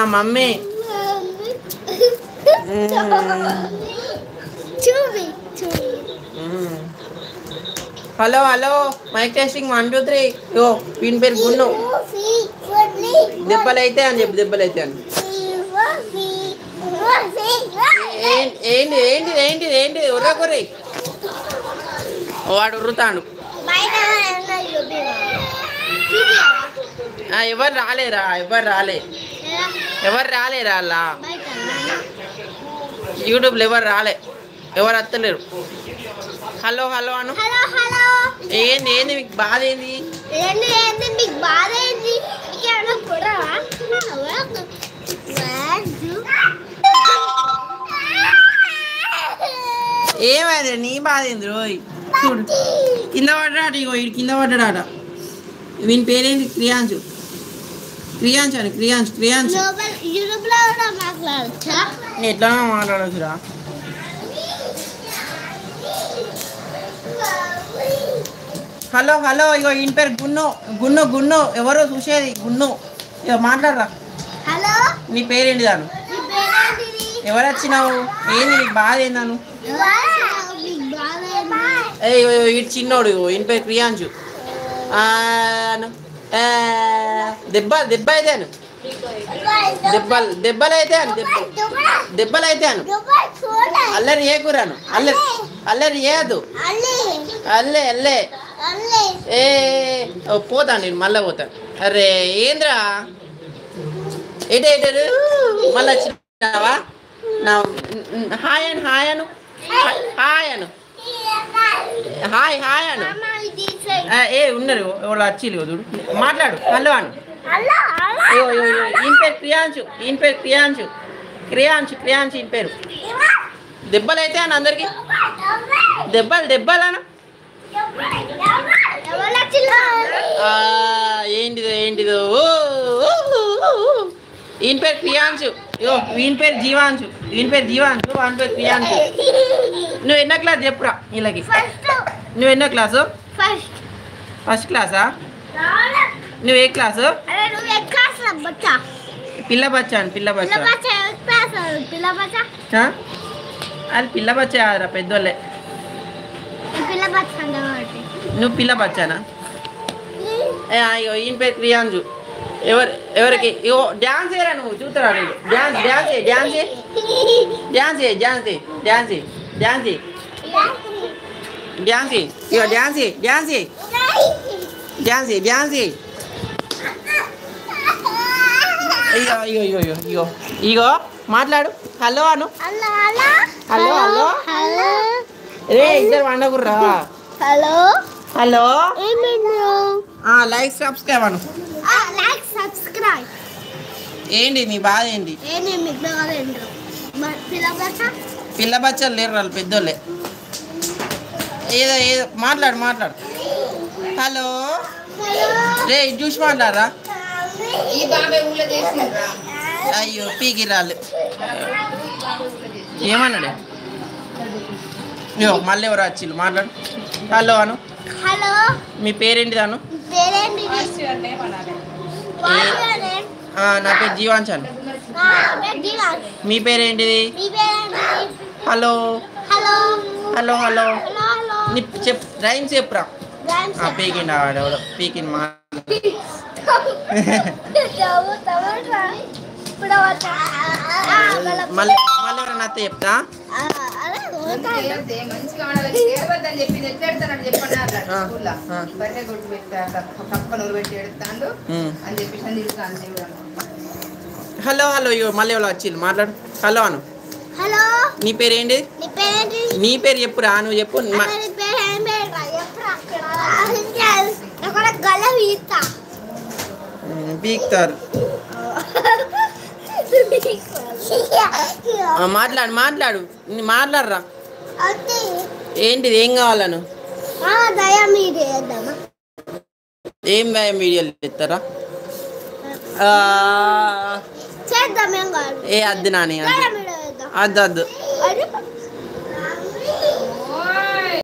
mummy hello hello mic testing 1 2 3 యో వీని పేరు గున్ను దెబ్బలైతే అని చెప్పు దెబ్బలైతే అని ఏంటి ఏంటి ఏంటి ఏంటి ఉర్రకుర్రి వాడు ఉర్రుతాడు ఎవరు రాలేరా ఎవరు రాలేరా అలా యూట్యూబ్లో ఎవరు రాలే ఎవరు వస్తలేరు హలో హలో అను ఏంది ఏంది మీకు బాధ ఏంది ఏమైంది నీ బాధ ఏంది రోయ్ చూడు కింద పడ్డాడు ఇగో ఇటు కింద పడ్డాడ వీని పేరేంటి క్రియాంశు అని క్రియాంశు ఎట్లా మాట్లాడచ్చురా హలో హలో ఇగో ఈయన పేరు గున్ను ఎవరో చూసేది గున్ను ఇగో మాట్లాడరా హలో నీ పేరేంటి దాను ఎవరు వచ్చినావు ఏంది నీకు బాధ ఏందాను ఇటు చిన్నోడు ఈయన పేరు క్రియాంశు దెబ్బలు అయితే అల్లరి ఏకురాను అల్లరి చేయద్దు అల్లే ఏ పోతాను నేను మళ్ళీ పోతాను అరే ఏంద్రా ఎటు మళ్ళీ వచ్చినావా నా హాయ్ అను ఏ ఉన్నారు ఎవరు వచ్చిలు చూడు మాట్లాడు హలో అను ఈయన పేరు క్రియాంశు ఈయన పేరు దెబ్బలైతే అని అందరికి దెబ్బలను ఏంటిదో ఈయన పేరు క్రియాంశు ఈయన పేరు జీవాంశు వాని పేరు క్రియాంశు నువ్వు ఎన్నో క్లాస్ చెప్పురా వీళ్ళకి నువ్వు ఎన్నో క్లాసు ఫస్ట్ క్లాసా నువ్వు ఏ క్లాసు పిల్ల బచ్చా అది పిల్ల బచ్చా కాదురా పెద్దోళ్ళే నువ్వు పిల్ల బచ్చానా ఈయన పేరు క్రియాంశు ఎవరికి డ్యాన్స్ చేయరా నువ్వు చూస్తారా నీకు డ్యాన్స్ ఇగో మాట్లాడు హలో అను హలో రే ఇద్దరు వండకుర్రా హలో లైక్ సబ్స్క్రైబ్ అను ఏంటి నీ బాధ ఏంటి పిల్ల బచ్చలు లేరు వాళ్ళు పెద్దోళ్ళే ఏదో మాట్లాడు హలో రే చూసి మాట్లాడరా అయ్యో పీకి రాలే ఏమన్నాడే అయ్యో మళ్ళీ ఎవరు వచ్చిళ్ళు మాట్లాడు హలో అను మీ పేరేంటి అను నా పేరు జీవాంశ్ అను మీ పేరేంటిది హలో రైమ్స్ చెప్పురా పీకిండి ఆడెవడో పీకింది మా మళ్ళీ ఎవరైనా అత్త చెప్తా హలో మళ్ళీ ఎవరు వచ్చిళ్ళు మాట్లాడు హలో అను నీ పేరేంటి నీ పేరు చెప్పురా నువ్వు చెప్పు పీక్తారు మాట్లాడరా ఏంటిది ఏం కావాలను ఏం భయం వీడియోలు ఇస్తారా ఏ అద్దు నాని అద్దు